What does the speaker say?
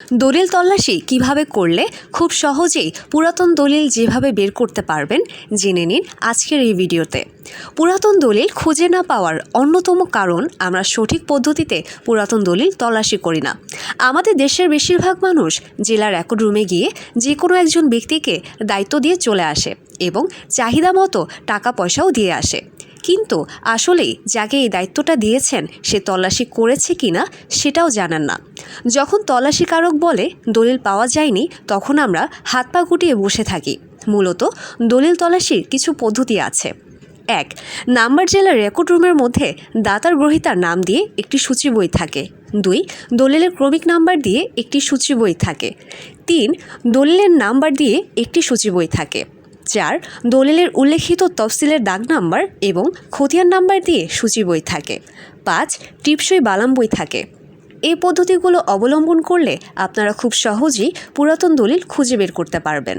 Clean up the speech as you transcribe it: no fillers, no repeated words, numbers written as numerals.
দলিল তল্লাশি কিভাবে করলে খুব সহজেই পুরাতন দলিল যেভাবে বের করতে পারবেন জেনে নিন আজকের এই ভিডিওতে। পুরাতন দলিল খুঁজে না পাওয়ার অন্যতম কারণ আমরা সঠিক পদ্ধতিতে পুরাতন দলিল তল্লাশি করি না। আমাদের দেশের বেশিরভাগ মানুষ জেলার রেকর্ড রুমে গিয়ে যে কোনো একজন ব্যক্তিকে দায়িত্ব দিয়ে চলে আসে এবং চাহিদা মতো টাকা পয়সাও দিয়ে আসে, কিন্তু আসলেই যাকে এই দায়িত্বটা দিয়েছেন সে তল্লাশি করেছে কিনা সেটাও জানেন না। যখন তল্লাশিকারক বলে দলিল পাওয়া যায়নি তখন আমরা হাত পা গুটিয়ে বসে থাকি। মূলত দলিল তল্লাশির কিছু পদ্ধতি আছে। 1. নাম্বার জেলার রেকর্ড রুমের মধ্যে দাতার গ্রহীতার নাম দিয়ে একটি সূচি বই থাকে। 2. দলিলের ক্রমিক নাম্বার দিয়ে একটি সূচি বই থাকে। 3. দলিলের নাম্বার দিয়ে একটি সূচি বই থাকে। 4. দলিলের উল্লেখিত তফসিলের দাগ নাম্বার এবং খতিয়ান নাম্বার দিয়ে সূচি বই থাকে। 5. টিপসই বালাম বই থাকে। এই পদ্ধতিগুলো অবলম্বন করলে আপনারা খুব সহজেই পুরাতন দলিল খুঁজে বের করতে পারবেন।